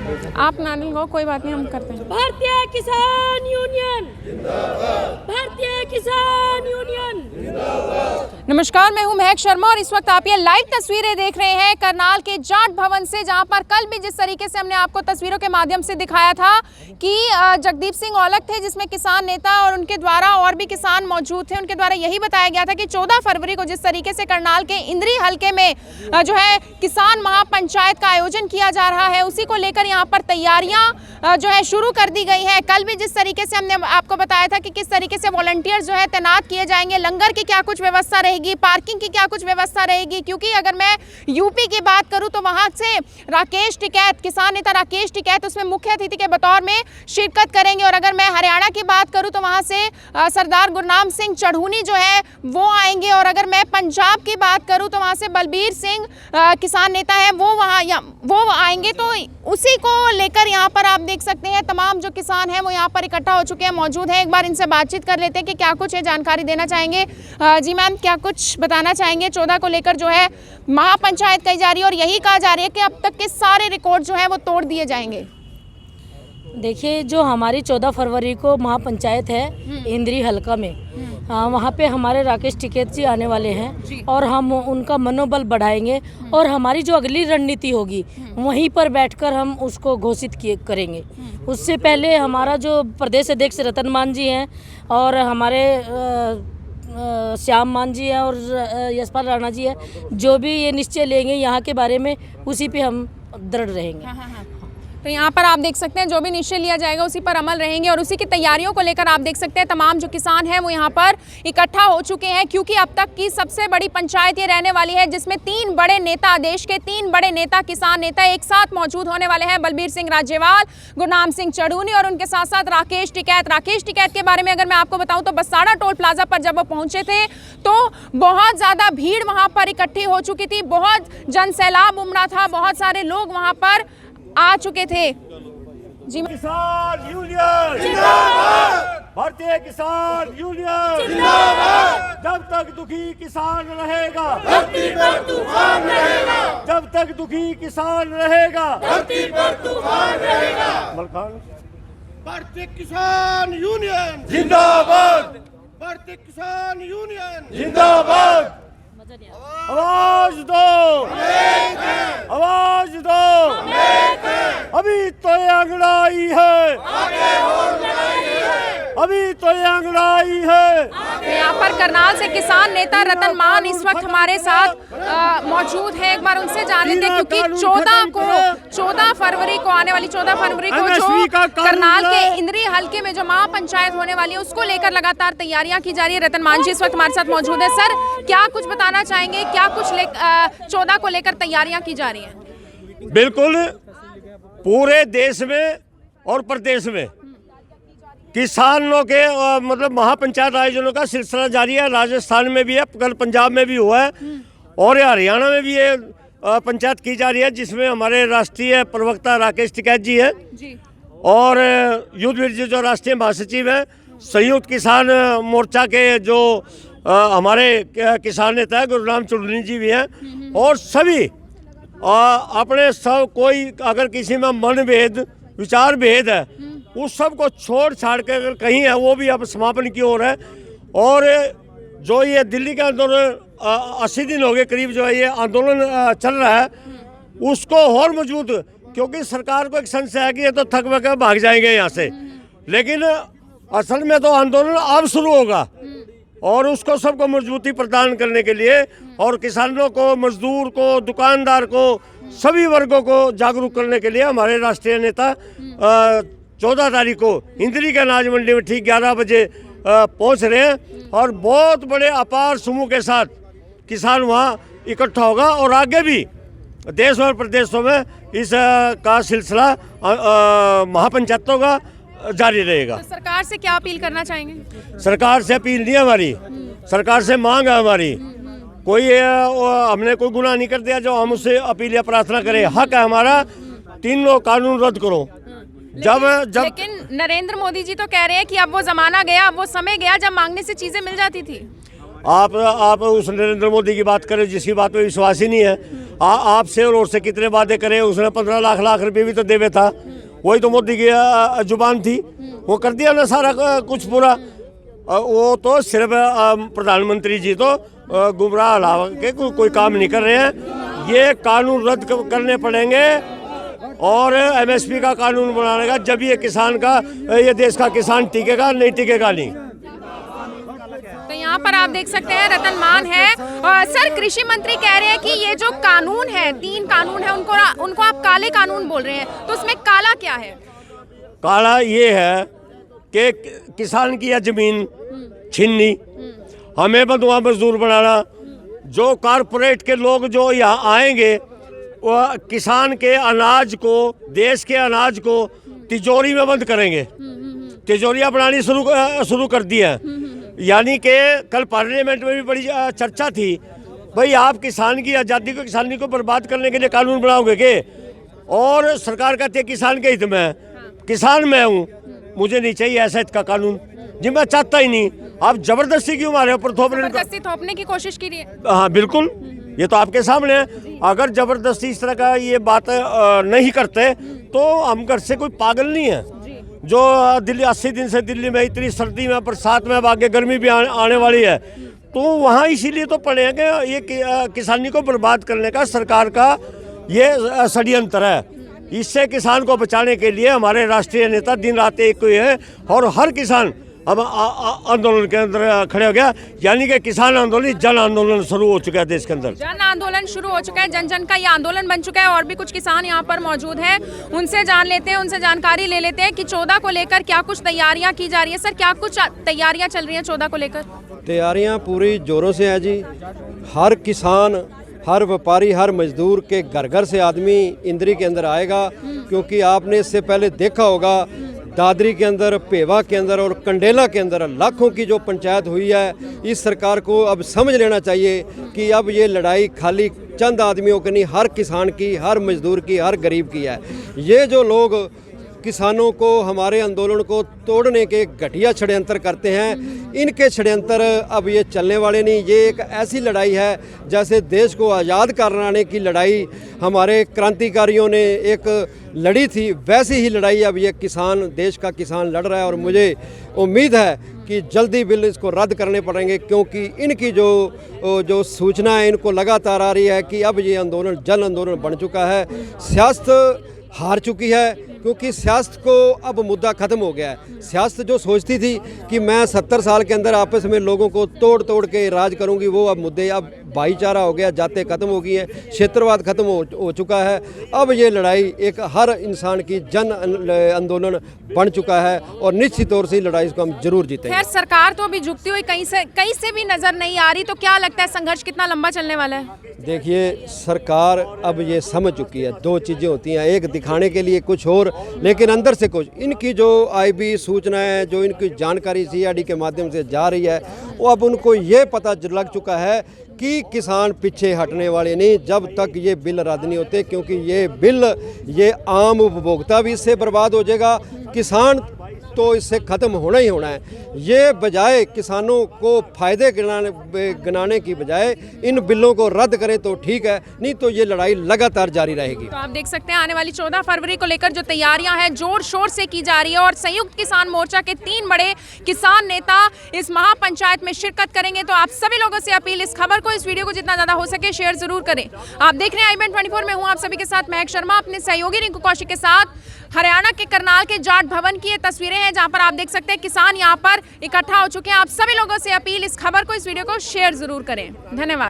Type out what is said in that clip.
आप ना लगाओ, कोई बात नहीं, हम करते हैं। भारतीय किसान यूनियन जिंदाबाद, भारतीय किसान यूनियन जिंदाबाद। नमस्कार, मैं हूं महक शर्मा और इस वक्त आप ये लाइव तस्वीरें देख रहे हैं करनाल के जाट भवन से, जहां पर कल भी जिस तरीके से हमने आपको तस्वीरों के माध्यम से दिखाया था कि जगदीप सिंह औलख थे, जिसमें किसान नेता और उनके द्वारा और भी किसान मौजूद थे, उनके द्वारा यही बताया गया था कि 14 फरवरी को जिस तरीके से करनाल के इंद्री हलके में जो है किसान महापंचायत का आयोजन किया जा रहा है, उसी को लेकर यहाँ पर तैयारियां जो है शुरू कर दी गई है। कल भी जिस तरीके से हमने आपको बताया था कि किस तरीके से वॉलंटियर्स जो है तैनात किए जाएंगे, लंगर की क्या कुछ व्यवस्था रहेगी, पार्किंग की क्या कुछ व्यवस्था रहेगी, क्योंकि अगर मैं यूपी की बात करूं तो वहां से राकेश टिकैत, किसान नेता राकेश टिकैत उसमें मुख्य अतिथि के बतौर में शिरकत करेंगे। और अगर मैं हरियाणा की बात करूं तो वहां से सरदार गुरनाम सिंह चढ़ूनी जो है वो आएंगे। और अगर मैं पंजाब की बात करूं तो वहां से बलबीर सिंह किसान नेता है वो आएंगे। तो उसी को लेकर यहाँ पर आप देख सकते हैं तमाम जो किसान हैं वो यहाँ पर इकट्ठा हो चुके हैं, मौजूद हैं। एक बार इनसे बातचीत कर लेते हैं कि क्या कुछ है, जानकारी देना चाहेंगे। जी मैम, क्या कुछ बताना चाहेंगे? 14 को लेकर जो है महापंचायत कही जा रही है और यही कहा जा रही है कि अब तक के सारे रिकॉर्ड जो है वो तोड़ दिए जाएंगे। देखिए, जो हमारी 14 फरवरी को महापंचायत है इंद्री हलका में, वहाँ पे हमारे राकेश टिकैत जी आने वाले हैं और हम उनका मनोबल बढ़ाएंगे और हमारी जो अगली रणनीति होगी वहीं पर बैठकर हम उसको घोषित करेंगे। उससे पहले हमारा जो प्रदेश अध्यक्ष रतन मान जी हैं और हमारे श्याम मान जी हैं और यशपाल राणा जी हैं, जो भी ये निश्चय लेंगे यहाँ के बारे में उसी पे हम दृढ़ रहेंगे। तो यहाँ पर आप देख सकते हैं जो भी निश्चय लिया जाएगा उसी पर अमल रहेंगे। और उसी की तैयारियों को लेकर आप देख सकते हैं तमाम जो किसान हैं वो यहाँ पर इकट्ठा हो चुके हैं, क्योंकि अब तक की सबसे बड़ी पंचायत ये रहने वाली है जिसमें 3 बड़े नेता, देश के 3 बड़े नेता, किसान नेता एक साथ मौजूद होने वाले हैं। बलबीर सिंह राजेवाल, गुरनाम सिंह चढ़ूनी और उनके साथ साथ राकेश टिकैत। राकेश टिकैत के बारे में अगर मैं आपको बताऊँ तो बसाड़ा टोल प्लाजा पर जब वो पहुंचे थे तो बहुत ज़्यादा भीड़ वहाँ पर इकट्ठी हो चुकी थी, बहुत जनसैलाब उमड़ा था, बहुत सारे लोग वहाँ पर आ चुके थे। जी किसान यूनियन जिंदाबाद, भारतीय किसान यूनियन जिंदाबाद। जब तक दुखी किसान रहेगा धरती पर तूफान रहेगा, जब तक दुखी किसान रहेगा धरती पर तूफान रहेगा। मलखान, भारतीय किसान यूनियन जिंदाबाद, भारतीय किसान यूनियन जिंदाबाद। आवाज दो, आवाज दो, अभी तो ये अंगड़ाई है, अभी तो ये अंगड़ाई है। यहाँ पर करनाल से किसान नेता रतन मान इस वक्त हमारे साथ मौजूद हैं। एक बार उनसे जान लेते हैं, क्योंकि 14 फरवरी को आने वाली 14 फरवरी को जो करनाल के इंद्री हलके में जो महापंचायत होने वाली है उसको लेकर लगातार तैयारियां की जा रही है। रतन मान जी इस वक्त हमारे साथ मौजूद है। सर, क्या कुछ बताना चाहेंगे, क्या कुछ 14 को लेकर तैयारियां की जा रही हैं? बिल्कुल, पूरे देश में और प्रदेश में किसानों के मतलब महापंचायत आयोजनों का सिलसिला जारी है। राजस्थान में भी है, कल पंजाब में भी हुआ है और हरियाणा में भी ये पंचायत की जा रही है, जिसमें हमारे राष्ट्रीय प्रवक्ता राकेश टिकैत जी हैं और युद्धवीर जी जो राष्ट्रीय महासचिव हैं, संयुक्त किसान मोर्चा के जो हमारे किसान नेता है गुरनाम चढ़ूनी जी भी हैं और सभी अपने सब कोई अगर किसी में मनभेद, विचार भेद है उस सब को छोड़ छाड़ के अगर कहीं है वो भी अब समापन की ओर है। और जो ये दिल्ली का आंदोलन 80 दिन हो गए करीब जो है ये आंदोलन चल रहा है, उसको और मजबूत, क्योंकि सरकार को एक संशय है कि ये तो थक वक भाग जाएंगे यहाँ से, लेकिन असल में तो आंदोलन अब शुरू होगा और उसको सबको मजबूती प्रदान करने के लिए और किसानों को, मजदूर को, दुकानदार को, सभी वर्गों को जागरूक करने के लिए हमारे राष्ट्रीय नेता 14 तारीख को इंद्री के अनाज मंडी में ठीक 11 बजे पहुंच रहे हैं और बहुत बड़े अपार समूह के साथ किसान वहां इकट्ठा होगा और आगे भी देश और प्रदेशों में इस का सिलसिला महापंचायतों का जारी रहेगा। तो सरकार से क्या अपील करना चाहेंगे? सरकार से अपील नहीं है हमारी, सरकार से मांग है हमारी। कोई हमने कोई गुनाह नहीं कर दिया जो हम उससे अपील या प्रार्थना करें। हक है हमारा, तीनों कानून रद्द करो। लेकिन नरेंद्र मोदी जी तो कह रहे हैं कि अब वो जमाना गया, अब वो समय गया जब मांगने से चीजें मिल जाती थी। आप उस नरेंद्र मोदी की बात करें जिसकी बात पे विश्वास ही नहीं है। आपसे और से कितने वादे करे, उसने 15 लाख रुपए भी तो देवे था, वही तो मोदी की जुबान थी, वो कर दिया ना सारा कुछ पूरा। वो तो सिर्फ प्रधानमंत्री जी तो गुमराह हला के कोई काम नहीं कर रहे हैं। ये कानून रद्द करने पड़ेंगे और MSP का कानून बनाने का, जब ये किसान का, ये देश का किसान टिकेगा, नहीं टिकेगा नहीं। तो यहाँ पर आप देख सकते हैं रतन मान है। सर, कृषि मंत्री कह रहे हैं कि ये जो कानून है, 3 कानून है, उनको आप काले कानून बोल रहे हैं, तो उसमें काला क्या है? काला ये है कि किसान की यह जमीन छीननी, हमें बंधुआ मजदूर बनाना, जो कारपोरेट के लोग जो यहाँ आएंगे वो किसान के अनाज को, देश के अनाज को तिजोरी में बंद करेंगे। तिजोरियाँ बनानी शुरू कर दी है। यानी कि कल पार्लियामेंट में भी बड़ी चर्चा थी, भाई आप किसान की आज़ादी को, किसानी को बर्बाद करने के लिए कानून बनाओगे के? और सरकार कहती है किसान के हित में है। किसान मैं हूँ, मुझे नहीं चाहिए ऐसा हित का कानून, जी मैं चाहता ही नहीं। आप जबरदस्ती क्यों हमारे ऊपर थोपने की कोशिश की है? हाँ बिल्कुल, ये तो आपके सामने है। अगर जबरदस्ती इस तरह का ये बात नहीं करते तो हम घर से कोई पागल नहीं है। जो दिल्ली 80 दिन से दिल्ली में इतनी सर्दी में, बरसात में, अब आगे गर्मी भी आने वाली है, तो वहाँ इसीलिए तो पड़े हैं कि ये किसानी को बर्बाद करने का सरकार का ये षड्यंत्र है। इससे किसान को बचाने के लिए हमारे राष्ट्रीय नेता दिन रात एक हुए हैं और हर किसान अब आंदोलन के अंदर खड़े हो गया। यानी कि किसान आंदोलन जन आंदोलन शुरू हो चुका है देश के अंदर। जन आंदोलन शुरू हो चुका है, जन जन का ये आंदोलन बन चुका है। और भी कुछ किसान यहाँ पर मौजूद हैं, उनसे जान लेते हैं, उनसे जानकारी ले लेते हैं कि 14 को लेकर क्या कुछ तैयारियां की जा रही है। सर, क्या कुछ तैयारियां चल रही हैं 14 को लेकर? तैयारियां पूरी जोरों से है जी। हर किसान, हर व्यापारी, हर मजदूर के घर घर से आदमी इंद्री के अंदर आएगा, क्योंकि आपने इससे पहले देखा होगा दादरी के अंदर, पेवा के अंदर और कंडेला के अंदर लाखों की जो पंचायत हुई है। इस सरकार को अब समझ लेना चाहिए कि अब ये लड़ाई खाली चंद आदमियों की नहीं, हर किसान की, हर मजदूर की, हर गरीब की है। ये जो लोग किसानों को, हमारे आंदोलन को तोड़ने के घटिया षड्यंत्र करते हैं, इनके षड्यंत्र अब ये चलने वाले नहीं। ये एक ऐसी लड़ाई है जैसे देश को आज़ाद कराने की लड़ाई हमारे क्रांतिकारियों ने एक लड़ी थी, वैसी ही लड़ाई अब ये किसान, देश का किसान लड़ रहा है। और मुझे उम्मीद है कि जल्दी बिल इसको रद्द करने पड़ेंगे, क्योंकि इनकी जो सूचना है इनको लगातार आ रही है कि अब ये आंदोलन जन आंदोलन बन चुका है। सियासत हार चुकी है, क्योंकि सियासत को अब मुद्दा ख़त्म हो गया है। सियासत जो सोचती थी कि मैं 70 साल के अंदर आपस में लोगों को तोड़ के राज करूंगी, वो अब मुद्दे, अब भाईचारा हो गया, जातें खत्म हो गई हैं, क्षेत्रवाद खत्म हो चुका है। अब ये लड़ाई एक हर इंसान की जन आंदोलन बन चुका है और निश्चित तौर से लड़ाई को हम जरूर जीतेंगे। खैर, सरकार तो अभी झुकती हुई कहीं से भी नजर नहीं आ रही, तो क्या लगता है संघर्ष कितना लंबा चलने वाला है? देखिए, सरकार अब ये समझ चुकी है, 2 चीज़ें होती हैं, एक दिखाने के लिए कुछ और, लेकिन अंदर से कुछ। इनकी जो IB सूचनाएं, जो इनकी जानकारी CID के माध्यम से जा रही है, वो अब उनको ये पता लग चुका है कि किसान पीछे हटने वाले नहीं जब तक ये बिल रद्द नहीं होते, क्योंकि ये बिल, ये आम उपभोक्ता भी इससे बर्बाद हो जाएगा, किसान तो इससे ख़त्म होना ही होना है। ये बजाय किसानों को फ़ायदे गिनाने की बजाय इन बिलों को रद्द करें तो ठीक है, नहीं तो ये लड़ाई लगातार जारी रहेगी। तो आप देख सकते हैं आने वाली 14 फरवरी को लेकर जो तैयारियां हैं जोर शोर से की जा रही है और संयुक्त किसान मोर्चा के 3 बड़े किसान नेता इस महापंचायत में शिरकत करेंगे। तो आप सभी लोगों से अपील, इस खबर को, इस वीडियो को जितना ज़्यादा हो सके शेयर जरूर करें। आप देख रहे हैं IBN24 में हूँ आप सभी के साथ महक शर्मा, अपने सहयोगी रिंकू कौशिक के साथ। हरियाणा के करनाल के जाट भवन की ये तस्वीरें हैं जहां पर आप देख सकते हैं किसान यहां पर इकट्ठा हो चुके हैं। आप सभी लोगों से अपील, इस खबर को, इस वीडियो को शेयर जरूर करें। धन्यवाद।